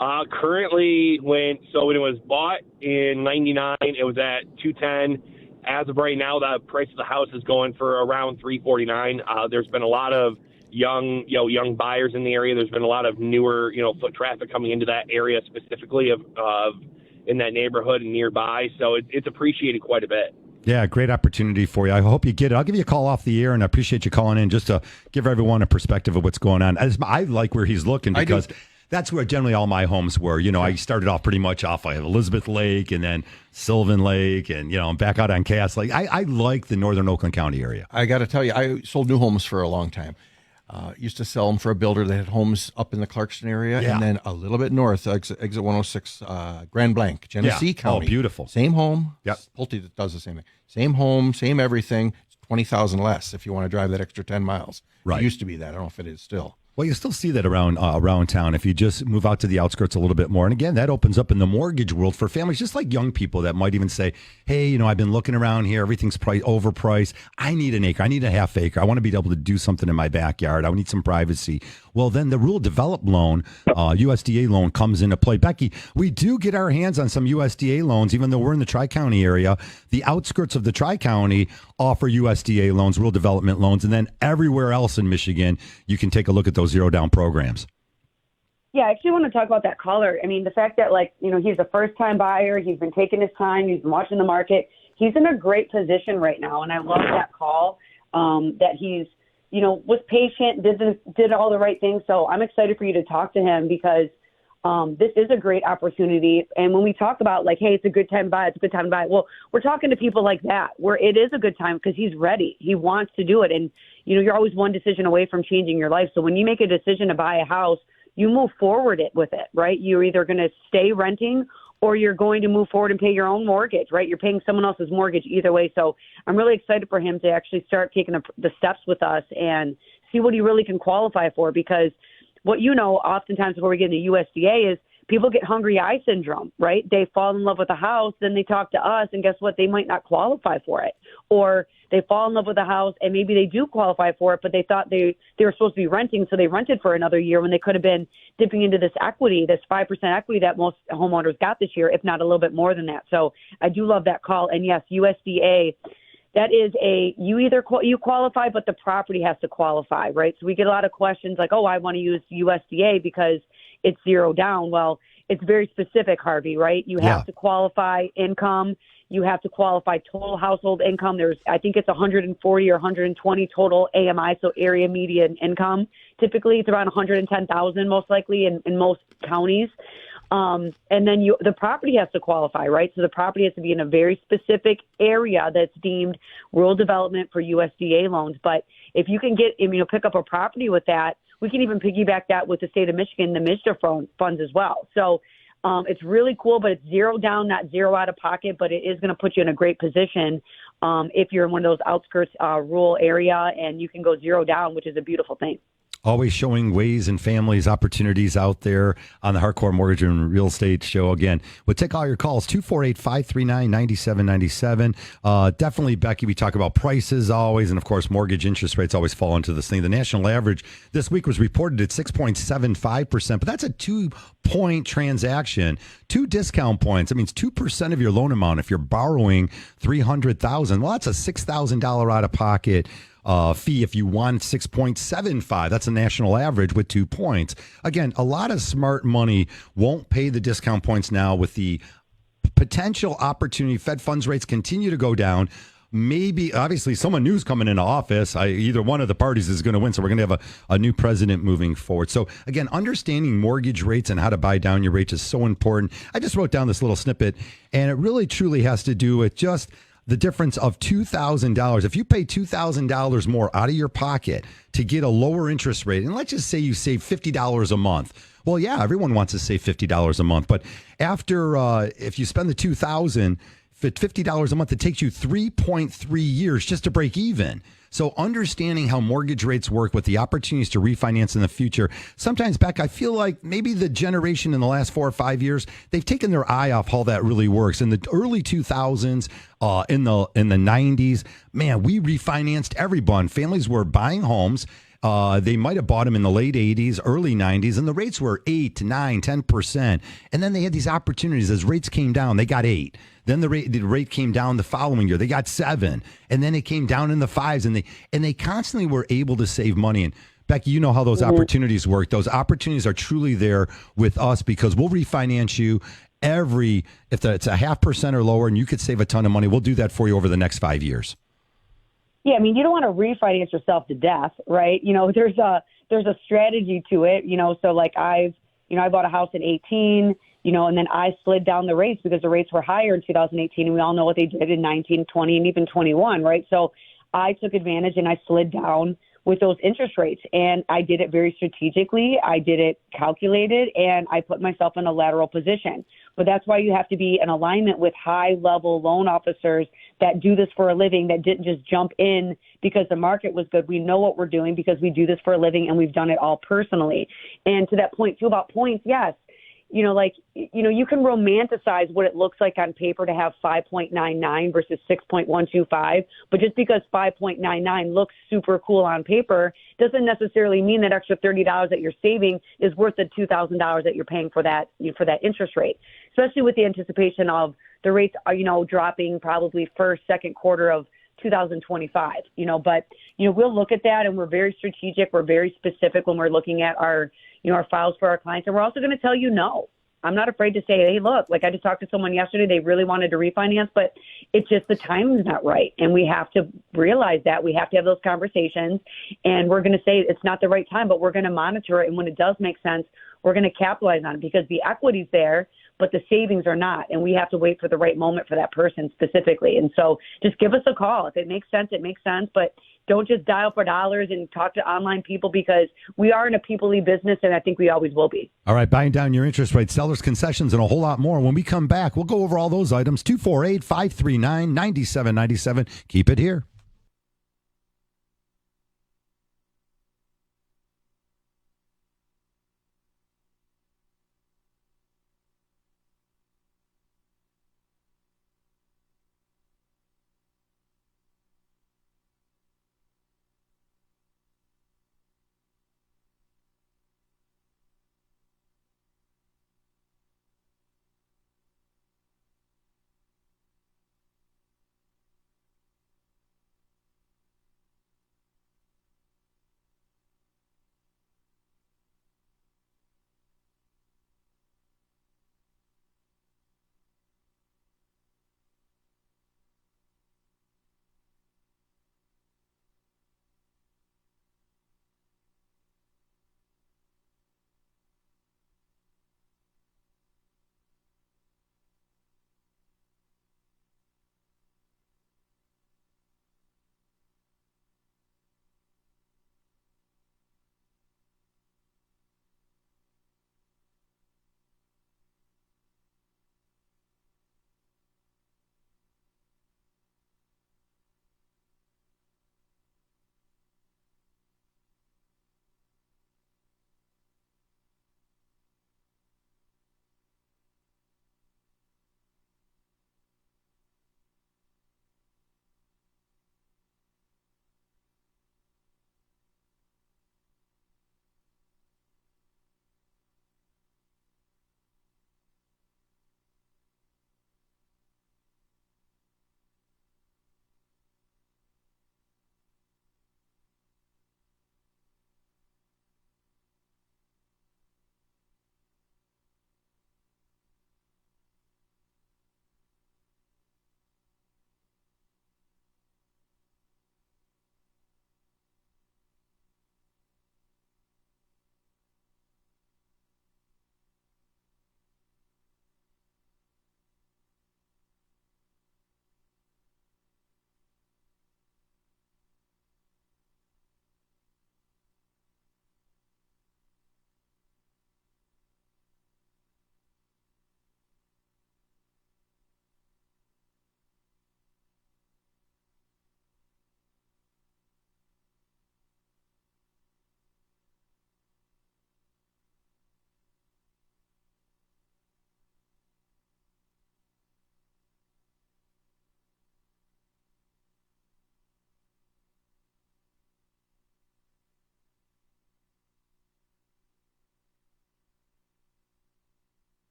E: Currently, when it was bought in '99, it was at $210. As of right now, the price of the house is going for around $349. There's been a lot of young buyers in the area. There's been a lot of newer, foot traffic coming into that area specifically of in that neighborhood and nearby. So it's appreciated quite a bit.
A: Yeah, great opportunity for you. I hope you get it. I'll give you a call off the air, and I appreciate you calling in just to give everyone a perspective of what's going on. I like where he's looking because that's where generally all my homes were. I started off pretty much off. I have Elizabeth Lake and then Sylvan Lake and, I'm back out on Cass Lake. I like the northern Oakland County area.
B: I got to tell you, I sold new homes for a long time. Used to sell them for a builder that had homes up in the Clarkston area and then a little bit north, exit 106, Grand Blanc, Genesee County.
A: Oh, beautiful.
B: Same home.
A: Yep.
B: Pulte does the same thing. Same home, same everything. It's $20,000 less if you want to drive that extra 10 miles.
A: Right.
B: It used to be that. I don't know if it is still.
A: Well, you still see that around town if you just move out to the outskirts a little bit more. And again, that opens up in the mortgage world for families, just like young people that might even say, hey, I've been looking around here. Everything's overpriced. I need an acre. I need a half acre. I want to be able to do something in my backyard. I need some privacy. Well, then the rural development loan, USDA loan, comes into play. Becky, we do get our hands on some USDA loans, even though we're in the Tri-County area. The outskirts of the Tri-County offer USDA loans, rural development loans, and then everywhere else in Michigan, you can take a look at those zero-down programs.
C: Yeah, I actually want to talk about that caller. The fact that, he's a first-time buyer. He's been taking his time. He's been watching the market. He's in a great position right now, and I love that call, that he's, was patient, did all the right things. So I'm excited for you to talk to him because this is a great opportunity. And when we talk about hey, it's a good time to buy, it's a good time to buy. Well, we're talking to people like that where it is a good time because he's ready. He wants to do it. And, you're always one decision away from changing your life. So when you make a decision to buy a house, you move forward with it, right? You're either going to stay renting or you're going to move forward and pay your own mortgage, right? You're paying someone else's mortgage either way. So I'm really excited for him to actually start taking the steps with us and see what he really can qualify for because what oftentimes before we get into USDA is people get hungry eye syndrome, right? They fall in love with a house, then they talk to us, and guess what? They might not qualify for it. Or they fall in love with a house, and maybe they do qualify for it, but they thought they were supposed to be renting, so they rented for another year when they could have been dipping into this equity, this 5% equity that most homeowners got this year, if not a little bit more than that. So I do love that call. And, yes, USDA, that is you qualify, but the property has to qualify, right? So we get a lot of questions like, I want to use USDA because it's zero down. Well, it's very specific, Harvey, right? You have to qualify income. You have to qualify total household income. I think it's 140 or 120 total AMI, so area median income. Typically, it's around 110,000 most likely in most counties. And then the property has to qualify, right? So the property has to be in a very specific area that's deemed rural development for USDA loans. But if you can pick up a property with that, we can even piggyback that with the state of Michigan, the MSHDA funds as well. So it's really cool, but it's zero down, not zero out of pocket, but it is going to put you in a great position if you're in one of those outskirts rural area and you can go zero down, which is a beautiful thing.
A: Always showing ways and families, opportunities out there on the Hardcore Mortgage and Real Estate Show. Again, we'll take all your calls, 248-539-9797. Definitely, Becky, we talk about prices always, and of course, mortgage interest rates always fall into this thing. The national average this week was reported at 6.75%, but that's a 2-point transaction, 2 discount points. That means 2% of your loan amount. If you're borrowing $300,000, well, that's a $6,000 out of pocket fee if you want 6.75. That's a national average with 2 points. Again, a lot of smart money won't pay the discount points now with the potential opportunity. Fed funds rates continue to go down. Maybe, obviously, someone new's coming into office. Either one of the parties is going to win, so we're going to have a new president moving forward. So, again, understanding mortgage rates and how to buy down your rates is so important. I just wrote down this little snippet, and it really, truly has to do with just the difference of $2,000. If you pay $2,000 more out of your pocket to get a lower interest rate, and let's just say you save $50 a month. Well, yeah, everyone wants to save $50 a month, but after if you spend the $2,000, $50 a month, it takes you 3.3 years just to break even. So understanding how mortgage rates work with the opportunities to refinance in the future. Sometimes, Beck, I feel like maybe the generation in the last 4 or 5 years, they've taken their eye off how that really works. In the early 2000s, in the 90s, man, we refinanced everyone. Families were buying homes. They might have bought them in the late 80s, early 90s, and the rates were 8 to 9, 10%. And then they had these opportunities. As rates came down, they got 8. Then the rate came down the following year. They got 7. And then it came down in the 5s. And they constantly were able to save money. And Becky, you know how those opportunities work. Those opportunities are truly there with us because we'll refinance you if it's a 0.5% or lower, and you could save a ton of money. We'll do that for you over the next 5 years.
C: Yeah, I mean, you don't want to refinance yourself to death, right? There's a strategy to it, so like I bought a house in 18, and then I slid down the rates because the rates were higher in 2018, and we all know what they did in 19, 20, and even 21, right? So I took advantage and I slid down with those interest rates, and I did it very strategically. I did it calculated, and I put myself in a lateral position. But that's why you have to be in alignment with high-level loan officers that do this for a living, that didn't just jump in because the market was good. We know what we're doing because we do this for a living, and we've done it all personally. And to that point, too, about points, yes. You can romanticize what it looks like on paper to have 5.99 versus 6.125, but just because 5.99 looks super cool on paper doesn't necessarily mean that extra $30 that you're saving is worth the $2,000 that you're paying for that interest rate, especially with the anticipation of the rates dropping probably second quarter of 2025, but we'll look at that, and we're very strategic. We're very specific when we're looking at our files for our clients. And we're also going to tell you no. I'm not afraid to say, hey, look, like I just talked to someone yesterday, they really wanted to refinance, but it's just the timing's not right. And we have to realize that. We have to have those conversations, and we're going to say it's not the right time, but we're going to monitor it. And when it does make sense, we're going to capitalize on it because the equity's there, but the savings are not. And we have to wait for the right moment for that person specifically. And so just give us a call. If it makes sense, it makes sense. But don't just dial for dollars and talk to online people because we are in a people-y business, and I think we always will be.
A: All right, buying down your interest rate, sellers concessions, and a whole lot more. When we come back, we'll go over all those items. 248-539-9797. Keep it here.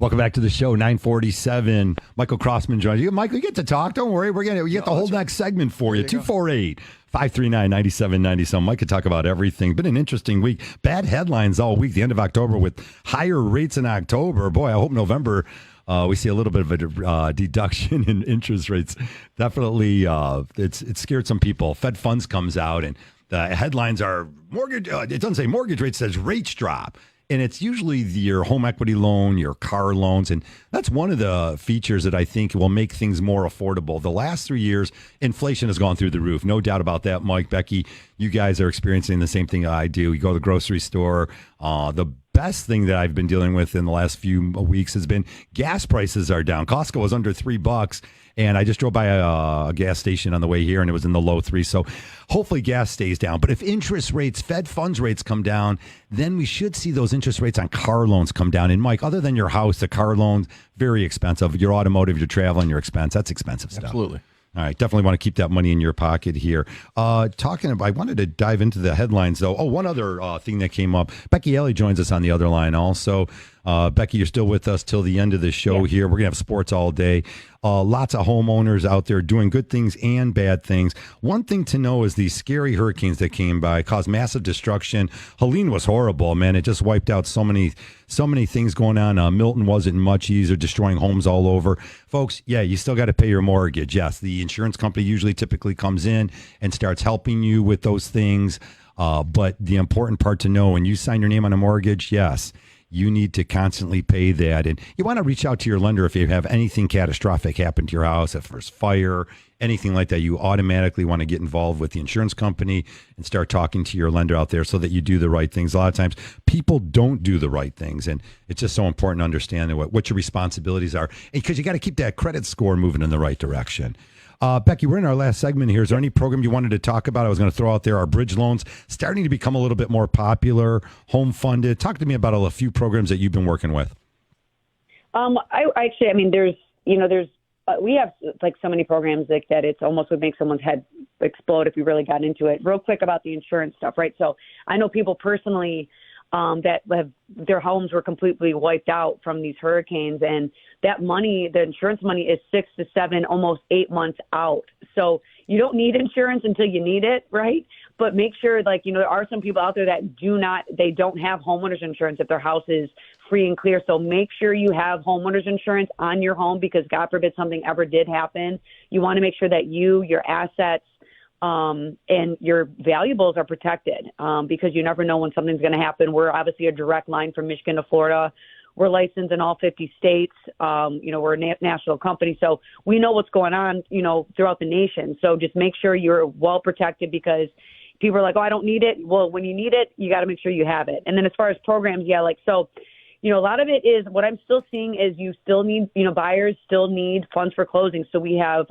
A: Welcome back to the show, 947. Michael Krausman joins you. Michael, you get to talk. Don't worry. We get the whole next segment for you. 248-539-9790. Mike could talk about everything. Been an interesting week. Bad headlines all week. The end of October with higher rates in October. Boy, I hope November we see a little bit of a deduction in interest rates. Definitely, it's scared some people. Fed funds comes out and the headlines are mortgage. It doesn't say mortgage rates, it says rates drop. And it's usually your home equity loan, your car loans. And that's one of the features that I think will make things more affordable. The last 3 years, inflation has gone through the roof. No doubt about that, Mike, Becky. You guys are experiencing the same thing I do. You go to the grocery store. The best thing that I've been dealing with in the last few weeks has been gas prices are down. Costco was under $3. And I just drove by a gas station on the way here, and it was in the low threes. So hopefully gas stays down. But if interest rates, Fed funds rates come down, then we should see those interest rates on car loans come down. And, Mike, other than your house, the car loans, very expensive. Your automotive, your traveling, your expense, that's expensive stuff.
B: Absolutely.
A: All right, definitely want to keep that money in your pocket here. I wanted to dive into the headlines, though. Oh, one other thing that came up. Becky Ellie joins us on the other line also. Becky, you're still with us till the end of the show here. We're going to have sports all day. Lots of homeowners out there doing good things and bad things. One thing to know is these scary hurricanes that came by caused massive destruction. Helene was horrible, man. It just wiped out so many things going on. Milton wasn't much easier, destroying homes all over. Folks, yeah, you still got to pay your mortgage. Yes, the insurance company typically comes in and starts helping you with those things. But the important part to know, when you sign your name on a mortgage, yes, you need to constantly pay that. And you want to reach out to your lender if you have anything catastrophic happen to your house, if there's fire, anything like that. You automatically want to get involved with the insurance company and start talking to your lender out there so that you do the right things. A lot of times people don't do the right things, and it's just so important to understand what your responsibilities are, because you got to keep that credit score moving in the right direction. Becky, we're in our last segment here. Is there any program you wanted to talk about? I was going to throw out there our bridge loans starting to become a little bit more popular, home funded. Talk to me about a few programs that you've been working with. We have like so many programs like that. It's almost would make someone's head explode if we really got into it. Real quick about the insurance stuff, right? So I know people personally that have their homes were completely wiped out from these hurricanes, and that money, the insurance money, is 6 to 7, almost 8 months out. So you don't need insurance until you need it, right? But make sure, there are some people out there that they don't have homeowners insurance if their house is free and clear. So make sure you have homeowners insurance on your home, because God forbid something ever did happen. You want to make sure that your assets, and your valuables are protected, because you never know when something's going to happen. We're obviously a direct line from Michigan to Florida. We're licensed in all 50 states. We're a national company, so we know what's going on, throughout the nation. So just make sure you're well protected, because people are like, oh, I don't need it. Well, when you need it, you got to make sure you have it. And then as far as programs, a lot of it is what I'm still seeing is you still need, buyers still need funds for closing. So we have,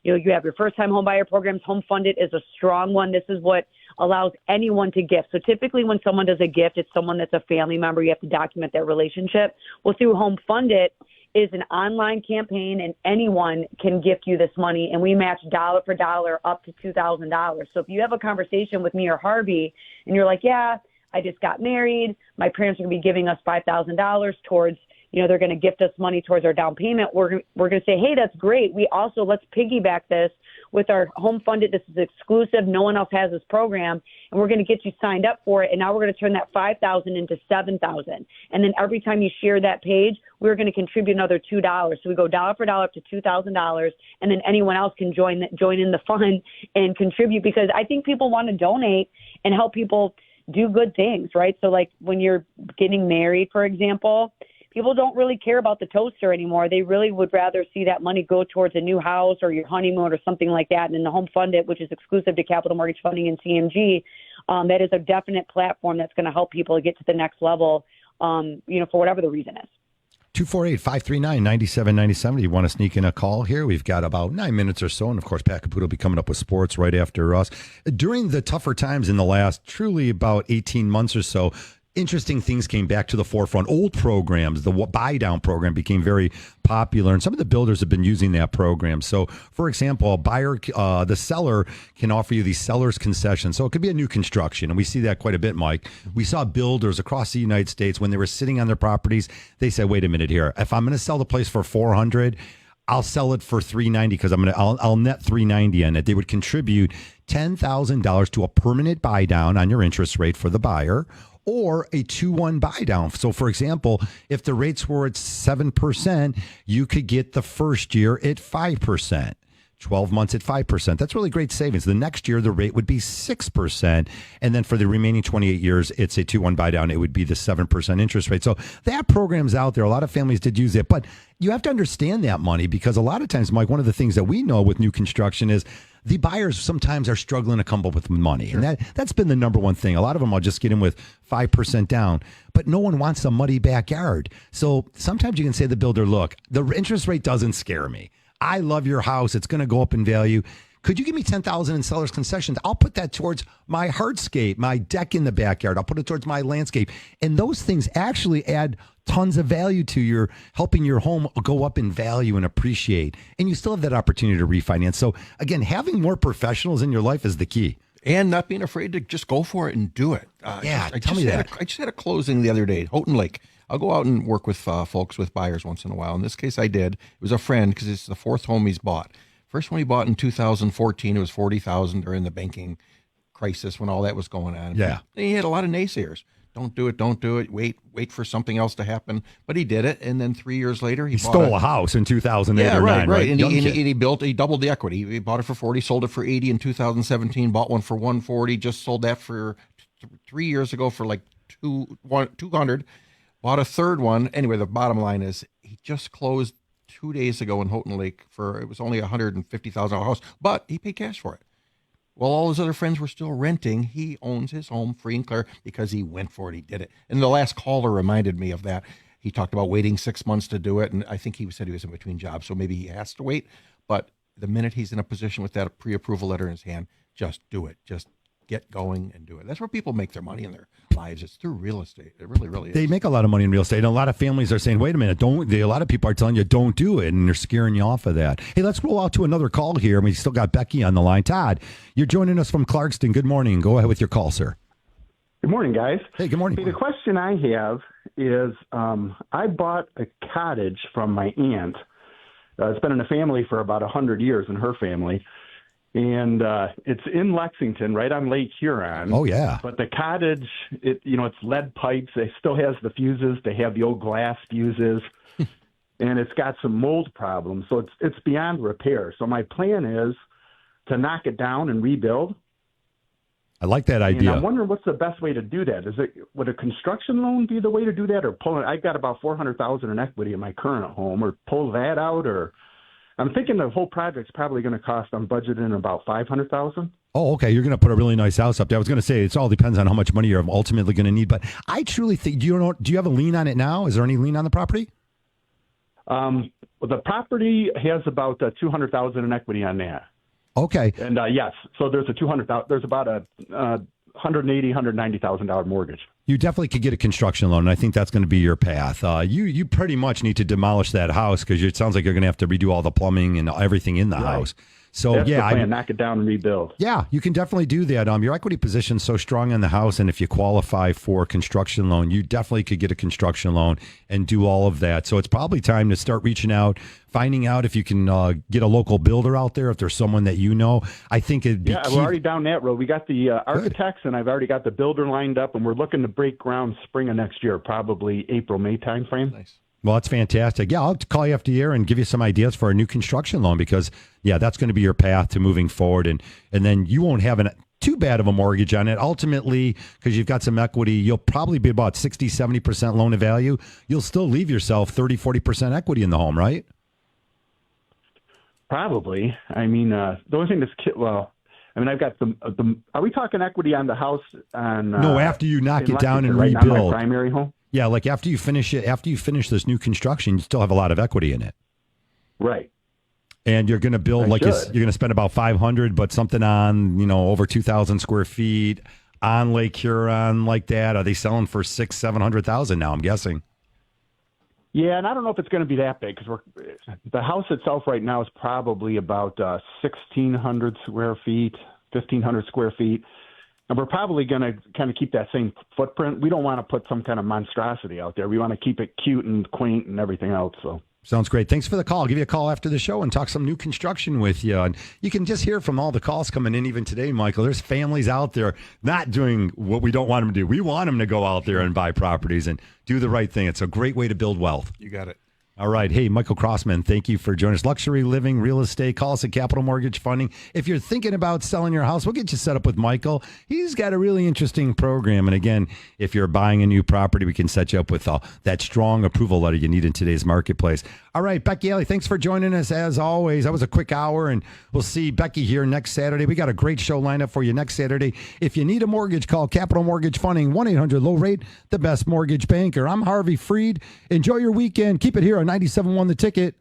A: you have your first-time home buyer programs. Home Funded is a strong one. This is what allows anyone to gift. So typically when someone does a gift, it's someone that's a family member. You have to document that relationship. Well, through Home Funded is an online campaign, and anyone can gift you this money, and we match dollar for dollar up to $2,000. So if you have a conversation with me or Harvey, and you're like, yeah, I just got married, my parents are going to be giving us $5,000 towards, they're going to gift us money towards our down payment. We're going to say, hey, that's great. Let's piggyback this with our Home Funded. This is exclusive. No one else has this program, and we're going to get you signed up for it. And now we're going to turn that $5,000 into $7,000. And then every time you share that page, we're going to contribute another $2. So we go dollar for dollar up to $2,000, and then anyone else can join in the fund and contribute, because I think people want to donate and help people do good things, right? So like when you're getting married, for example, people don't really care about the toaster anymore. They really would rather see that money go towards a new house or your honeymoon or something like that. And in the Home Funded, which is exclusive to Capital Mortgage Funding and CMG, that is a definite platform that's going to help people get to the next level, for whatever the reason is. 248-539-9797. You want to sneak in a call here? We've got about 9 minutes or so. And, of course, Pat Caputo will be coming up with sports right after us. During the tougher times in the last truly about 18 months or so, interesting things came back to the forefront. Old programs, the buy down program became very popular, and some of the builders have been using that program. So, for example, a buyer, the seller can offer you these seller's concessions. So it could be a new construction, and we see that quite a bit, Mike. We saw builders across the United States when they were sitting on their properties. They said, "Wait a minute here. If I'm going to sell the place for $400, I'll sell it for $390 because I'll net $390 in it." They would contribute $10,000 to a permanent buy down on your interest rate for the buyer, or a 2-1 buy down. So, for example, if the rates were at 7%, you could get the first year at 5%. 12 months at 5%. That's really great savings. The next year, the rate would be 6%. And then for the remaining 28 years, it's a 2-1 buy down. It would be the 7% interest rate. So that program's out there. A lot of families did use it. But you have to understand that money, because a lot of times, Mike, one of the things that we know with new construction is the buyers sometimes are struggling to come up with money. Sure. And that's been the number one thing. A lot of them will just get in with 5% down, but no one wants a muddy backyard. So sometimes you can say to the builder, look, the interest rate doesn't scare me. I love your house. It's going to go up in value. Could you give me $10,000 in seller's concessions? I'll put that towards my hardscape, my deck in the backyard. I'll put it towards my landscape. And those things actually add tons of value to your helping your home go up in value and appreciate. And you still have that opportunity to refinance. So again, having more professionals in your life is the key.
B: And not being afraid to just go for it and do it.
A: Tell me that.
B: I just had a closing the other day, Houghton Lake. I'll go out and work with folks, with buyers once in a while. In this case, I did. It was a friend, because it's the fourth home he's bought. First one he bought in 2014, it was $40,000 during the banking crisis when all that was going on.
A: Yeah.
B: And he had a lot of naysayers. Don't do it. Wait for something else to happen. But he did it, and then 3 years later, he
A: stole a house in 2008 or 9, right?
B: And he doubled the equity. He bought it for 40, sold it for 80 in 2017, bought one for 140, just sold that for 3 years ago for like 200. Bought a third one. Anyway, the bottom line is he just closed 2 days ago in Houghton Lake it was only a $150,000 house, but he paid cash for it. While all his other friends were still renting, he owns his home free and clear because he went for it. He did it. And the last caller reminded me of that. He talked about waiting 6 months to do it, and I think he said he was in between jobs, so maybe he has to wait. But the minute he's in a position with that pre-approval letter in his hand, just do it. Just get going and do it. That's where people make their money in their lives. It's through real estate. It really, really is.
A: They make a lot of money in real estate. And a lot of families are saying, wait a minute, a lot of people are telling you don't do it, and they're scaring you off of that. Hey, let's roll out to another call here. We still got Becky on the line. Todd, you're joining us from Clarkston. Good morning. Go ahead with your call, sir.
F: Good morning, guys.
A: Hey, good morning.
F: Hey, the question I have is I bought a cottage from my aunt. It's been in the family for about 100 years in her family. And it's in Lexington, right on Lake Huron.
A: Oh, yeah.
F: But the cottage, it's lead pipes. It still has the fuses. They have the old glass fuses. And it's got some mold problems. So it's beyond repair. So my plan is to knock it down and rebuild.
A: I like that idea.
F: And I'm wondering what's the best way to do that. Would a construction loan be the way to do that, or pull it? I've got about $400,000 in equity in my current home, or pull that out, or I'm thinking the whole project's probably going to cost. I'm budgeting about $500,000.
A: Oh, okay. You're going to put a really nice house up there. I was going to say it all depends on how much money you're ultimately going to need, but I truly think do you have a lien on it now? Is there any lien on the property?
F: Well, the property has about $200,000 in equity on that.
A: Okay.
F: And yes, so there's there's about a $190,000 mortgage.
A: You definitely could get a construction loan, and I think that's going to be your path. You pretty much need to demolish that house because it sounds like you're going to have to redo all the plumbing and everything in the house. So
F: that's
A: yeah,
F: the plan, knock it down and rebuild.
A: Yeah, you can definitely do that. Your equity position's so strong in the house, and if you qualify for a construction loan, you definitely could get a construction loan and do all of that. So it's probably time to start reaching out, finding out if you can get a local builder out there, if there's someone that you know. I think it'd be key.
F: We're already down that road. We got the architects, and I've already got the builder lined up, and we're looking to break ground spring of next year, probably April, May timeframe.
B: Nice.
A: Well, that's fantastic. Yeah, I'll call you after the year and give you some ideas for a new construction loan because, yeah, that's going to be your path to moving forward. And then you won't have too bad of a mortgage on it. Ultimately, because you've got some equity, you'll probably be about 60, 70% loan to value. You'll still leave yourself 30, 40% equity in the home, right?
F: Probably. I mean, the only thing I've got the. Are we talking equity on the house? No,
A: after you knock it down and
F: right
A: rebuild.
F: On my primary home.
A: Yeah, like after you finish this new construction, you still have a lot of equity in it.
F: Right.
A: And you're going to build you're going to spend about $500, but something on over 2,000 square feet. on Lake Huron like that? Are they selling for $600,000-700,000 now? I'm guessing.
F: Yeah, and I don't know if it's going to be that big because the house itself right now is probably about 1,600 square feet, 1,500 square feet. And we're probably going to kind of keep that same footprint. We don't want to put some kind of monstrosity out there. We want to keep it cute and quaint and everything else. So.
A: Sounds great. Thanks for the call. I'll give you a call after the show and talk some new construction with you. And you can just hear from all the calls coming in even today, Michael. There's families out there not doing what we don't want them to do. We want them to go out there and buy properties and do the right thing. It's a great way to build wealth.
B: You got it.
A: All right. Hey, Michael Krausman, thank you for joining us. Luxury living, real estate. Call us at Capital Mortgage Funding. If you're thinking about selling your house, we'll get you set up with Michael. He's got a really interesting program. And again, if you're buying a new property, we can set you up with that strong approval letter you need in today's marketplace. All right, Becky Alley, thanks for joining us as always. That was a quick hour, and we'll see Becky here next Saturday. We got a great show lined up for you next Saturday. If you need a mortgage, call Capital Mortgage Funding, 1-800-LOW-RATE, the best mortgage banker. I'm Harvey Freed. Enjoy your weekend. Keep it here on 97.1 The Ticket.